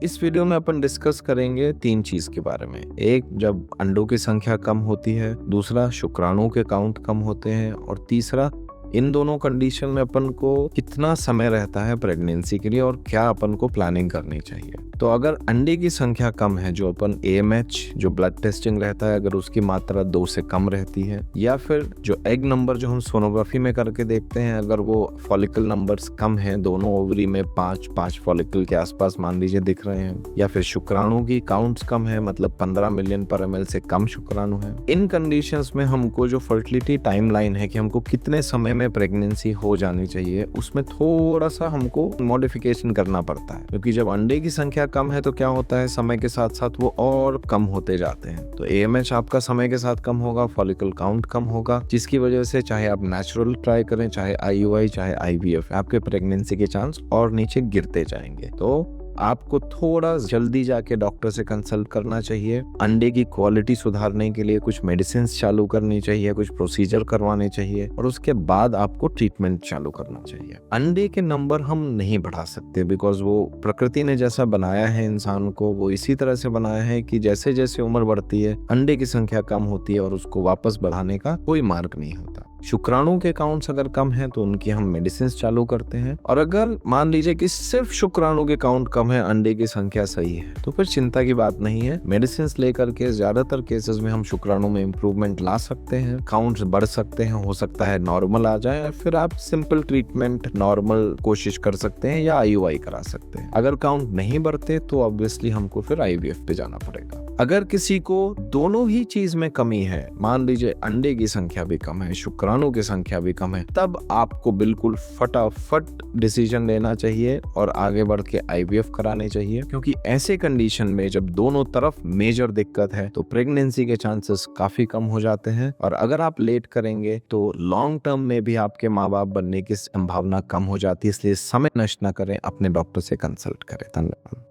इस वीडियो में अपन डिस्कस करेंगे 3 चीज के बारे में। एक, जब अंडों की संख्या कम होती है, दूसरा शुक्राणुओं के काउंट कम होते हैं, और तीसरा इन दोनों कंडीशन में अपन को कितना समय रहता है प्रेगनेंसी के लिए और क्या अपन को प्लानिंग करनी चाहिए। तो अगर अंडे की संख्या कम है, जो अपन AMH जो ब्लड टेस्टिंग रहता है, अगर उसकी मात्रा 2 से कम रहती है, या फिर जो एग नंबर जो हम सोनोग्राफी में करके देखते हैं, अगर वो फॉलिकल नंबर्स कम हैं, दोनों ओवरी में 5 फॉलिकल के आसपास मान लीजिए दिख रहे हैं, या फिर शुक्राणु की काउंट्स कम है, मतलब 15 मिलियन पर ml से कम शुक्राणु है, इन कंडीशंस में हमको जो फर्टिलिटी टाइमलाइन है कि हमको कितने समय में प्रेगनेंसी हो जानी चाहिए, उसमें थोड़ा सा हमको मॉडिफिकेशन करना पड़ता है। क्योंकि जब अंडे की संख्या कम है तो क्या होता है, समय के साथ साथ वो और कम होते जाते हैं। तो AMH आपका समय के साथ कम होगा, फॉलिकल काउंट कम होगा, जिसकी वजह से चाहे आप नेचुरल ट्राई करें, चाहे IUI, चाहे IVF, आपके प्रेगनेंसी के चांस और नीचे गिरते जाएंगे। तो आपको थोड़ा जल्दी जाके डॉक्टर से कंसल्ट करना चाहिए। अंडे की क्वालिटी सुधारने के लिए कुछ मेडिसिन चालू करनी चाहिए, कुछ प्रोसीजर करवाने चाहिए, और उसके बाद आपको ट्रीटमेंट चालू करना चाहिए। अंडे के नंबर हम नहीं बढ़ा सकते, बिकॉज वो प्रकृति ने जैसा बनाया है इंसान को, वो इसी तरह से बनाया है कि जैसे जैसे उम्र बढ़ती है अंडे की संख्या कम होती है और उसको वापस बढ़ाने का कोई मार्ग नहीं होता। शुक्राणु के काउंट्स अगर कम है तो उनकी हम मेडिसिन चालू करते हैं, और अगर मान लीजिए कि सिर्फ शुक्राणु के काउंट कम है, अंडे की संख्या सही है, तो फिर चिंता की बात नहीं है। मेडिसिन लेकर के ज्यादातर केसेस में हम शुक्राणु में इंप्रूवमेंट ला सकते हैं, काउंट्स बढ़ सकते हैं, हो सकता है नॉर्मल आ जाए, फिर आप सिंपल ट्रीटमेंट नॉर्मल कोशिश कर सकते हैं या IUI करा सकते हैं। अगर काउंट नहीं बढ़ते तो ऑब्वियसली हमको फिर IVF पे जाना पड़ेगा। अगर किसी को दोनों ही चीज में कमी है, मान लीजिए अंडे की संख्या भी कम है, शुक्राणु की संख्या भी कम है, तब आपको बिल्कुल फटाफट डिसीजन लेना चाहिए और आगे बढ़ के IVF कराने चाहिए। क्योंकि ऐसे कंडीशन में जब दोनों तरफ मेजर दिक्कत है तो प्रेगनेंसी के चांसेस काफी कम हो जाते हैं, और अगर आप लेट करेंगे तो लॉन्ग टर्म में भी आपके माँ बाप बनने की संभावना कम हो जाती है। इसलिए समय नष्ट न करें, अपने डॉक्टर से कंसल्ट करें। धन्यवाद।